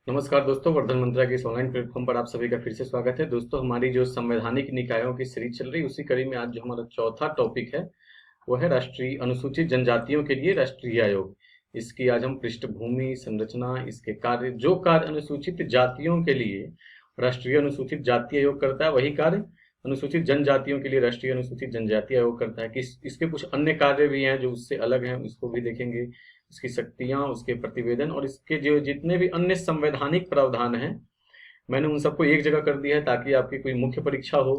नमस्कार दोस्तों, वर्धन मंत्रा के इस ऑनलाइन प्लेटफॉर्म पर आप सभी का फिर से स्वागत है। दोस्तों, हमारी जो संवैधानिक निकायों की सीरीज चल रही है, उसी कड़ी में आज जो हमारा चौथा टॉपिक है वो है राष्ट्रीय अनुसूचित जनजातियों के लिए राष्ट्रीय आयोग। इसकी आज हम पृष्ठभूमि, संरचना, इसके कार्य, जो कार्य अनुसूचित जातियों के लिए राष्ट्रीय अनुसूचित जाति आयोग करता है, वही कार्य अनुसूचित जनजातियों के लिए राष्ट्रीय अनुसूचित जनजाति आयोग करता है। कि इसके कुछ अन्य कार्य भी हैं जो उससे अलग हैं, इसको भी देखेंगे। इसकी शक्तियां, उसके प्रतिवेदन और इसके जो जितने भी अन्य संवैधानिक प्रावधान हैं, मैंने उन सबको एक जगह कर दिया है ताकि आपकी कोई मुख्य परीक्षा हो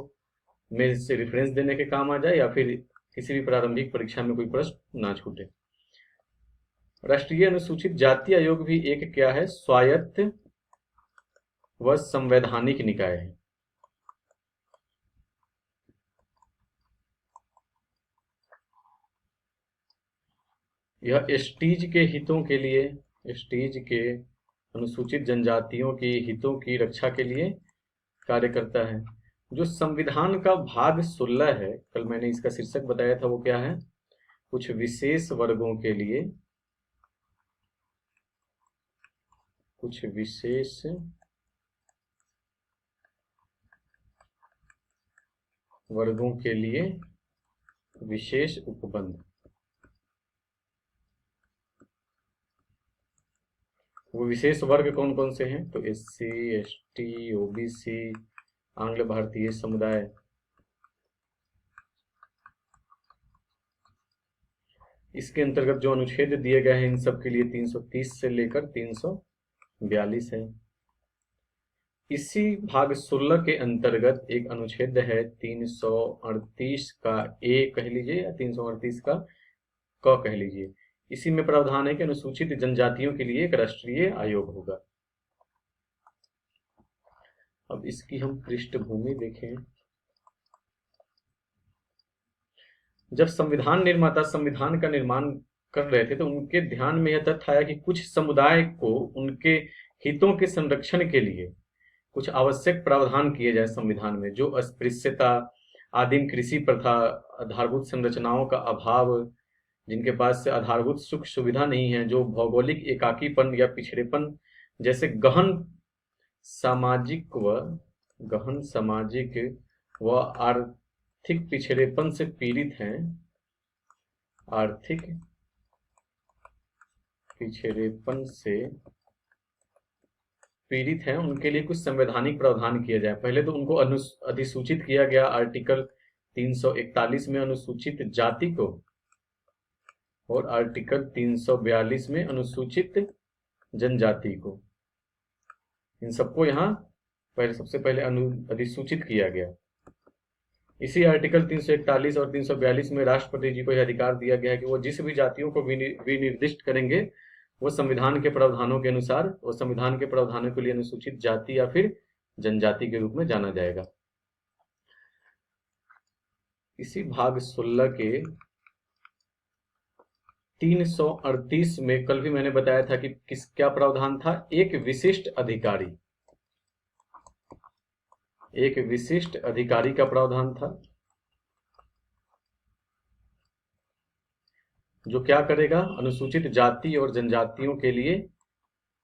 में इससे रेफरेंस देने के काम आ जाए, या फिर किसी भी प्रारंभिक परीक्षा में कोई प्रश्न ना छूटे। राष्ट्रीय अनुसूचित जाति आयोग भी एक क्या है, स्वायत्त व संवैधानिक निकाय है। यह एसटीज के हितों के लिए, एसटीज के अनुसूचित जनजातियों के हितों की रक्षा के लिए कार्य करता है। जो संविधान का भाग 16 है, कल मैंने इसका शीर्षक बताया था, वो क्या है, कुछ विशेष वर्गों के लिए, कुछ विशेष वर्गों के लिए विशेष उपबंध। वो विशेष वर्ग कौन कौन से हैं, तो एससी, एसटी, ओबीसी, आंग्ल भारतीय समुदाय। इसके अंतर्गत जो अनुच्छेद दिए गए हैं इन सब के लिए 330 से लेकर 342 है। इसी भाग 16 के अंतर्गत एक अनुच्छेद है 338 का ए कह लीजिए, या 338 का क कह लीजिए। इसी में प्रावधान है कि अनुसूचित जनजातियों के लिए एक राष्ट्रीय आयोग होगा। अब इसकी हम पृष्ठभूमि देखें। जब संविधान निर्माता संविधान का निर्माण कर रहे थे तो उनके ध्यान में यह तथ्य आया कि कुछ समुदाय को उनके हितों के संरक्षण के लिए कुछ आवश्यक प्रावधान किए जाए संविधान में। जो अस्पृश्यता, आदिम कृषि प्रथा, आधारभूत संरचनाओं का अभाव, जिनके पास से आधारभूत सुख सुविधा नहीं है, जो भौगोलिक एकाकीपन या पिछड़ेपन जैसे गहन सामाजिक व आर्थिक पिछड़ेपन से पीड़ित हैं, आर्थिक पिछड़ेपन से पीड़ित हैं, उनके लिए कुछ संवैधानिक प्रावधान किया जाए। पहले तो उनको अधिसूचित किया गया आर्टिकल 341 में अनुसूचित जाति को, और आर्टिकल 342 में अनुसूचित जनजाति को। इन सबको यहाँ सबसे पहले अधिसूचित किया गया। इसी आर्टिकल 341 और 342 में राष्ट्रपति जी को यह अधिकार दिया गया है कि वो जिस भी जातियों को विनिर्दिष्ट करेंगे वो संविधान के प्रावधानों के अनुसार, और संविधान के प्रावधानों के लिए अनुसूचित जाति या फिर जनजाति के रूप में जाना जाएगा। इसी भाग 16 के 338 में कल भी मैंने बताया था कि क्या प्रावधान था, एक विशिष्ट अधिकारी का प्रावधान था, जो क्या करेगा, अनुसूचित जाति और जनजातियों के लिए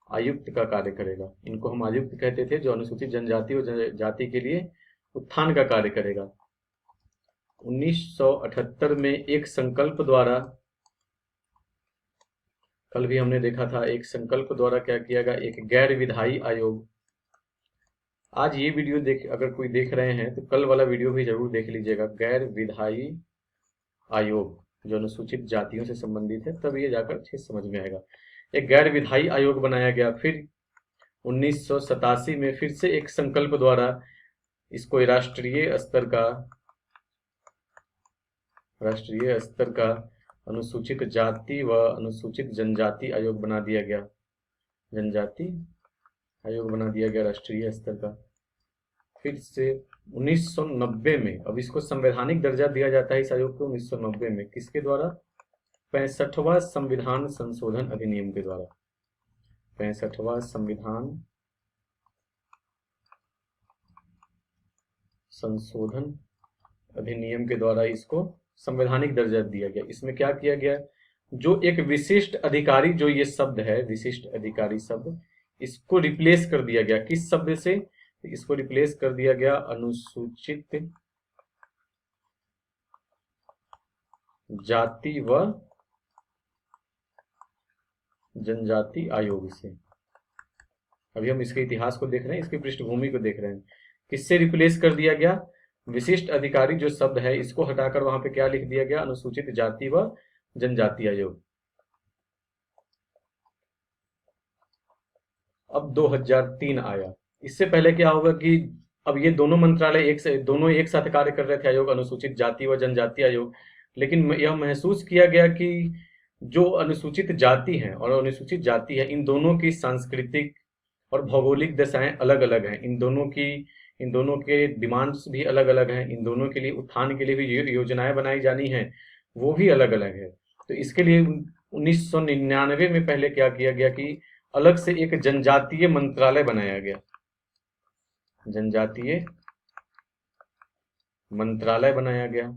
आयुक्त का कार्य करेगा। इनको हम आयुक्त कहते थे, जो अनुसूचित जनजाति और जाति के लिए उत्थान का कार्य करेगा। 1978 में एक संकल्प द्वारा, कल भी हमने देखा था, एक संकल्प द्वारा क्या किया गया, एक गैर विधायी आयोग। आज ये वीडियो अगर कोई देख रहे हैं तो कल वाला वीडियो भी जरूर देख लीजिएगा। गैर विधायी आयोग जो अनुसूचित जातियों से संबंधित है, तब ये जाकर अच्छे समझ में आएगा। एक गैर विधायी आयोग बनाया गया। फिर 1987 में फिर से एक संकल्प द्वारा इसको राष्ट्रीय स्तर का अनुसूचित जाति व अनुसूचित जनजाति आयोग बना दिया गया। जनजाति आयोग बना दिया गया राष्ट्रीय स्तर का। फिर से 1990 में, अब इसको संवैधानिक दर्जा दिया जाता है इस आयोग को 1990 में, किसके द्वारा, 65वां संविधान संशोधन अधिनियम के द्वारा। 65वां संविधान संशोधन अधिनियम के द्वारा इसको संवैधानिक दर्जा दिया गया। इसमें क्या किया गया, जो एक विशिष्ट अधिकारी, जो ये शब्द है विशिष्ट अधिकारी शब्द, इसको रिप्लेस कर दिया गया किस शब्द से? इसको रिप्लेस कर दिया गया अनुसूचित जाति व जनजाति आयोग से। अभी हम इसके इतिहास को देख रहे हैं, इसकी पृष्ठभूमि को देख रहे हैं। किससे रिप्लेस कर दिया गया? विशिष्ट अधिकारी जो शब्द है इसको हटाकर वहां पे क्या लिख दिया गया? अनुसूचित जाति व जनजाति आयोग। अब 2003 आया। इससे पहले क्या होगा कि अब ये दोनों मंत्रालय दोनों एक साथ कार्य कर रहे थे, आयोग अनुसूचित जाति व जनजाति आयोग। लेकिन यह महसूस किया गया कि जो अनुसूचित जाति है और अनुसूचित जाति है, इन दोनों की सांस्कृतिक और भौगोलिक दशाएं अलग अलग हैं। इन दोनों के डिमांड्स भी अलग अलग हैं। इन दोनों के लिए उत्थान के लिए भी योजनाएं बनाई जानी है, वो भी अलग अलग है। तो इसके लिए 1999 में पहले क्या किया गया कि अलग से एक जनजातीय मंत्रालय बनाया गया। जनजातीय मंत्रालय बनाया गया।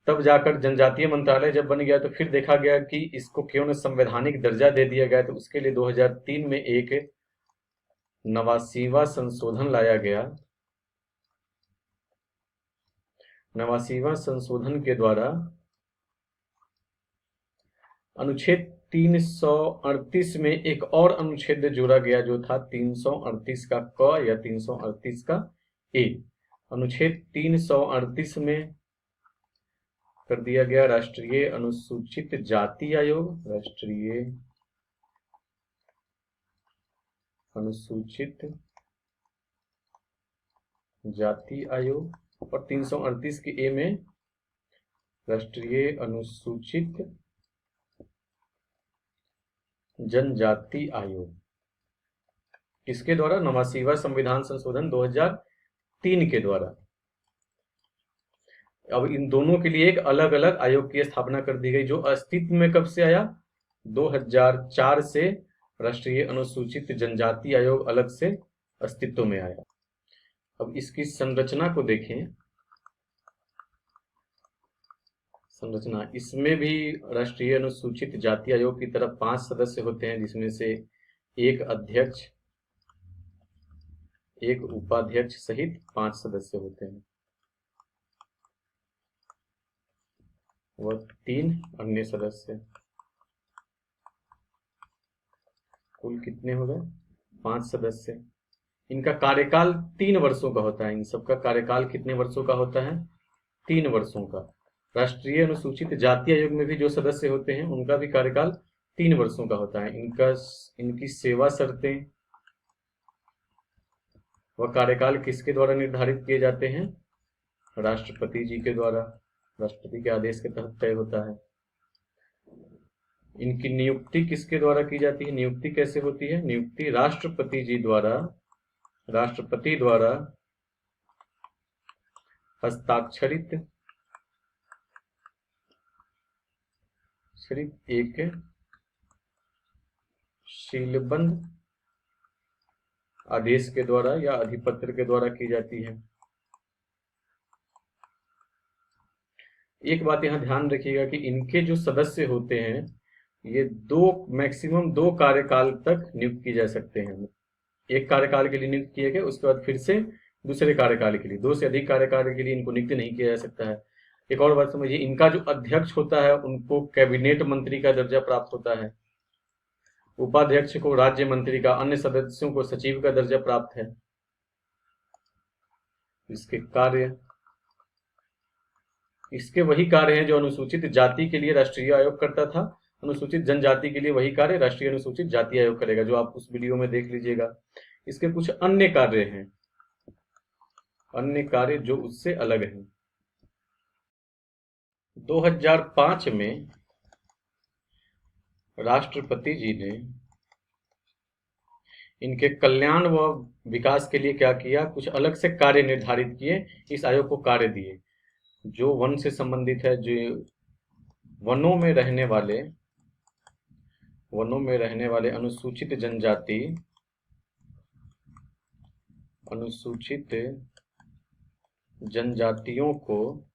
तब जाकर जनजातीय मंत्रालय जब बन गया तो फिर देखा गया कि इसको क्यों न संवैधानिक दर्जा दे दिया गया। तो उसके लिए 2003 में एक 89वां संशोधन लाया गया। 89वां संशोधन के द्वारा अनुच्छेद 338 में एक और अनुच्छेद जोड़ा गया, जो था 338 का क या 338 का ए। अनुच्छेद 338 में कर दिया गया राष्ट्रीय अनुसूचित जाति आयोग, राष्ट्रीय अनुसूचित जाति आयोग। और 338 के ए में राष्ट्रीय अनुसूचित जनजाति आयोग। किसके द्वारा? 89वां संविधान संशोधन 2003 के द्वारा। अब इन दोनों के लिए एक अलग अलग आयोग की स्थापना कर दी गई, जो अस्तित्व में कब से आया? 2004 से राष्ट्रीय अनुसूचित जनजाति आयोग अलग से अस्तित्व में आया। अब इसकी संरचना को देखें। संरचना, इसमें भी राष्ट्रीय अनुसूचित जाति आयोग की तरफ 5 सदस्य होते हैं, जिसमें से एक अध्यक्ष, एक उपाध्यक्ष सहित 5 सदस्य होते हैं व 3 अन्य सदस्य। कुल कितने हो गए? 5 सदस्य। इनका कार्यकाल 3 वर्षों का होता है। इन सबका कार्यकाल कितने वर्षों का होता है? 3 वर्षों का। राष्ट्रीय अनुसूचित जाति आयोग में भी जो सदस्य होते हैं उनका भी कार्यकाल 3 वर्षों का होता है। इनकी सेवा शर्तें व कार्यकाल किसके द्वारा निर्धारित किए जाते हैं? राष्ट्रपति जी के द्वारा। राष्ट्रपति के आदेश के तहत तय होता है। इनकी नियुक्ति किसके द्वारा की जाती है? नियुक्ति कैसे होती है? नियुक्ति राष्ट्रपति जी द्वारा, राष्ट्रपति द्वारा हस्ताक्षरित एक सीलबंद आदेश के द्वारा या अधिपत्र के द्वारा की जाती है। एक बात यहां ध्यान रखिएगा कि इनके जो सदस्य होते हैं ये मैक्सिमम 2 कार्यकाल तक नियुक्त किए जा सकते हैं। एक कार्यकाल के लिए नियुक्त किए गए, उसके बाद फिर से दूसरे कार्यकाल के लिए, 2 से अधिक कार्यकाल के लिए इनको नियुक्त नहीं किया जा सकता है। एक और बात समझिए, इनका जो अध्यक्ष होता है उनको कैबिनेट मंत्री का दर्जा प्राप्त होता है। उपाध्यक्ष को राज्य मंत्री का, अन्य सदस्यों को सचिव का दर्जा प्राप्त है। इसके वही कार्य हैं जो अनुसूचित जाति के लिए राष्ट्रीय आयोग करता था। अनुसूचित जनजाति के लिए वही कार्य राष्ट्रीय अनुसूचित जाति आयोग करेगा, जो आप उस वीडियो में देख लीजिएगा। इसके कुछ अन्य कार्य हैं, अन्य कार्य जो उससे अलग हैं। 2005 में राष्ट्रपति जी ने इनके कल्याण व विकास के लिए क्या किया? कुछ अलग से कार्य निर्धारित किए, इस आयोग को कार्य दिए। जो वन से संबंधित है, जो वनों में रहने वाले अनुसूचित जनजातियों को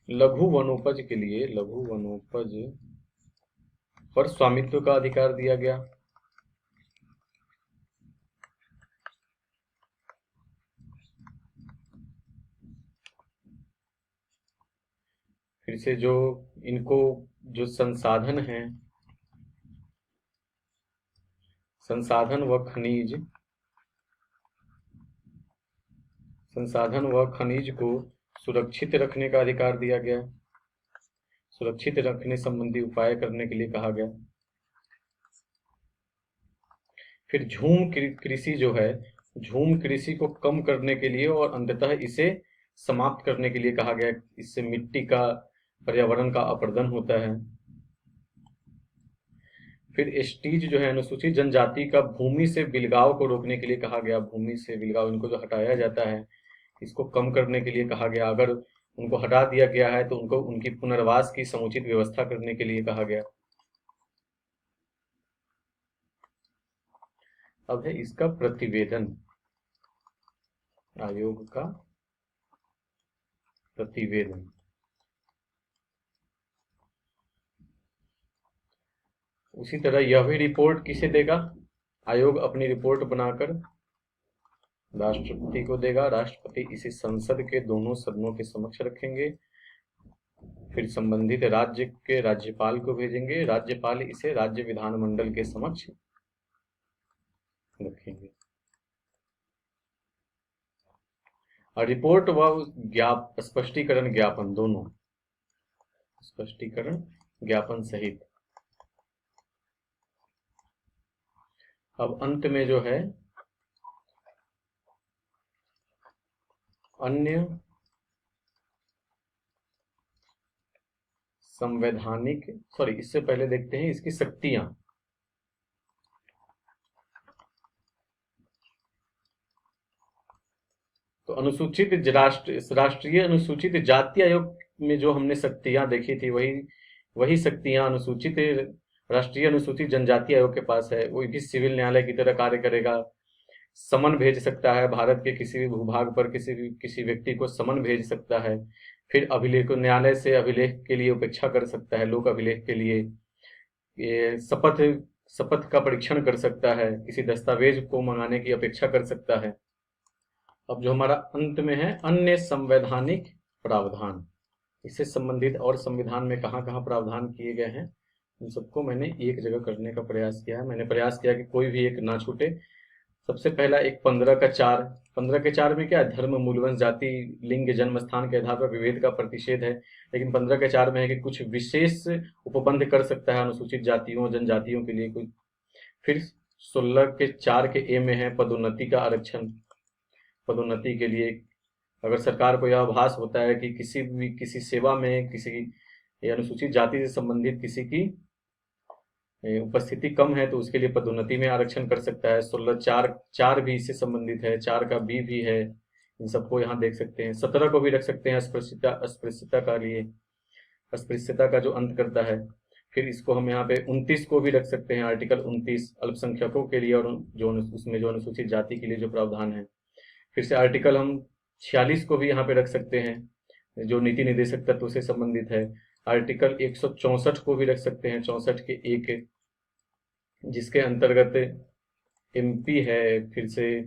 लघु वनोपज पर स्वामित्व का अधिकार दिया गया। फिर से जो इनको जो संसाधन है, संसाधन व खनिज, संसाधन व खनिज को सुरक्षित रखने का अधिकार दिया गया। सुरक्षित रखने संबंधी उपाय करने के लिए कहा गया। फिर झूम कृषि जो है, झूम कृषि को कम करने के लिए और अंततः इसे समाप्त करने के लिए कहा गया। इससे मिट्टी का, पर्यावरण का अपरदन होता है। फिर एसटीज जो है, अनुसूचित जनजाति का भूमि से बिलगाव को रोकने के लिए कहा गया। भूमि से बिलगाव, इनको जो हटाया जाता है, इसको कम करने के लिए कहा गया। अगर उनको हटा दिया गया है तो उनको उनकी पुनर्वास की समुचित व्यवस्था करने के लिए कहा गया। अब है इसका प्रतिवेदन, आयोग का प्रतिवेदन। उसी तरह यह भी रिपोर्ट किसे देगा? आयोग अपनी रिपोर्ट बनाकर राष्ट्रपति को देगा। राष्ट्रपति इसे संसद के दोनों सदनों के समक्ष रखेंगे। फिर संबंधित राज्य के राज्यपाल को भेजेंगे। राज्यपाल इसे राज्य विधानमंडल के समक्ष रखेंगे। और रिपोर्ट व स्पष्टीकरण ज्ञापन दोनों, स्पष्टीकरण ज्ञापन सहित। अब अंत में जो है अन्य संवैधानिक, इससे पहले देखते हैं इसकी शक्तियां। तो अनुसूचित राष्ट्रीय अनुसूचित जाति आयोग में जो हमने शक्तियां देखी थी, वही शक्तियां अनुसूचित राष्ट्रीय अनुसूचित जनजाति आयोग के पास है। वो भी सिविल न्यायालय की तरह कार्य करेगा। समन भेज सकता है, भारत के किसी भी भूभाग पर किसी व्यक्ति को समन भेज सकता है। फिर अभिलेख, न्यायालय से अभिलेख के लिए उपेक्षा कर सकता है, लोक अभिलेख के लिए। ये शपथ का परीक्षण कर सकता है, किसी दस्तावेज को मंगाने की अपेक्षा कर सकता है। अब जो हमारा अंत में है अन्य संवैधानिक प्रावधान, इससे संबंधित और संविधान में कहाँ कहाँ प्रावधान किए गए हैं, इन सबको मैंने एक जगह करने का प्रयास किया है। मैंने प्रयास किया कि कोई भी एक ना छूटे। सबसे पहला एक 15 का 4, 15 के 4 में क्या है? धर्म, मूलवंश, जाति, लिंग, जन्म स्थान के आधार पर विभेद का प्रतिषेध है। लेकिन 15 के 4 में है कि कुछ विशेष उपबंध कर सकता है अनुसूचित जातियों, जनजातियों के लिए कोई। फिर 16 के 4 के ए में है पदोन्नति का आरक्षण। पदोन्नति के लिए अगर सरकार को यह आभास होता है कि किसी सेवा में किसी अनुसूचित जाति से संबंधित किसी की उपस्थिति कम है तो उसके लिए पदोन्नति में आरक्षण कर सकता है। 16(4) भी इससे संबंधित है, 4 का बी भी है। इन सबको यहाँ देख सकते हैं। 17 को भी रख सकते हैं अस्पृश्यता का लिए, अस्पृश्यता का जो अंत करता है। फिर इसको हम यहाँ पे 29 को भी रख सकते हैं, आर्टिकल 29 अल्पसंख्यकों के लिए और उसमें जो अनुसूचित जाति के लिए जो प्रावधान है। फिर से आर्टिकल हम 46 को भी यहाँ पे रख सकते हैं, जो नीति निदेशक तत्व से संबंधित है। आर्टिकल 164 को भी रख सकते हैं, 64 के 1, जिसके अंतर्गत एमपी है, फिर से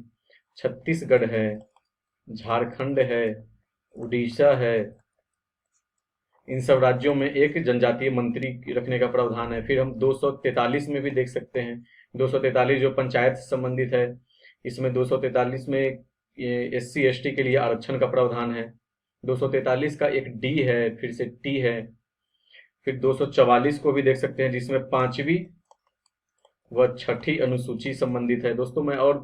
छत्तीसगढ़ है, झारखंड है, उड़ीसा है, इन सब राज्यों में एक जनजातीय मंत्री रखने का प्रावधान है। फिर हम 243 में भी देख सकते हैं, 243 जो पंचायत से संबंधित है। इसमें 243 में एससी एसटी के लिए आरक्षण का प्रावधान है। 243 का एक डी है, फिर से टी है। फिर 244 को भी देख सकते हैं, जिसमें 5वीं व 6ठी अनुसूची संबंधित है। दोस्तों मैं, और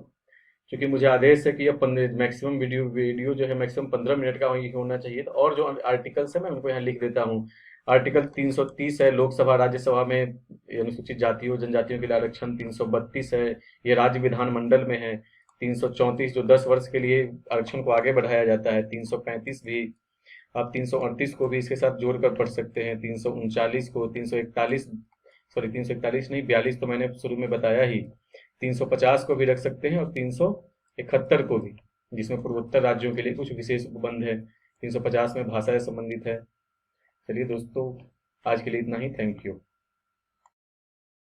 क्योंकि मुझे आदेश है कि यह मैक्सिमम वीडियो जो है मैक्सिमम 15 मिनट का ही होना चाहिए, तो और जो आर्टिकल्स है मैं उनको यहाँ लिख देता हूँ। आर्टिकल 330 है लोकसभा राज्यसभा में अनुसूचित जातियों जनजातियों के लिए आरक्षण। 332 है, ये राज्य विधानमंडल में है। 334 जो 10 वर्ष के लिए आरक्षण को आगे बढ़ाया जाता है। 335 भी, आप 338 को भी इसके साथ जोड़कर पढ़ सकते हैं। 339 को, 341 नहीं, 42 तो मैंने शुरू में बताया ही। 350 को भी रख सकते हैं और 371 को भी, जिसमें पूर्वोत्तर राज्यों के लिए कुछ विशेष उपबंध है। 350 में भाषा से संबंधित है। चलिए दोस्तों, आज के लिए इतना ही। Thank you.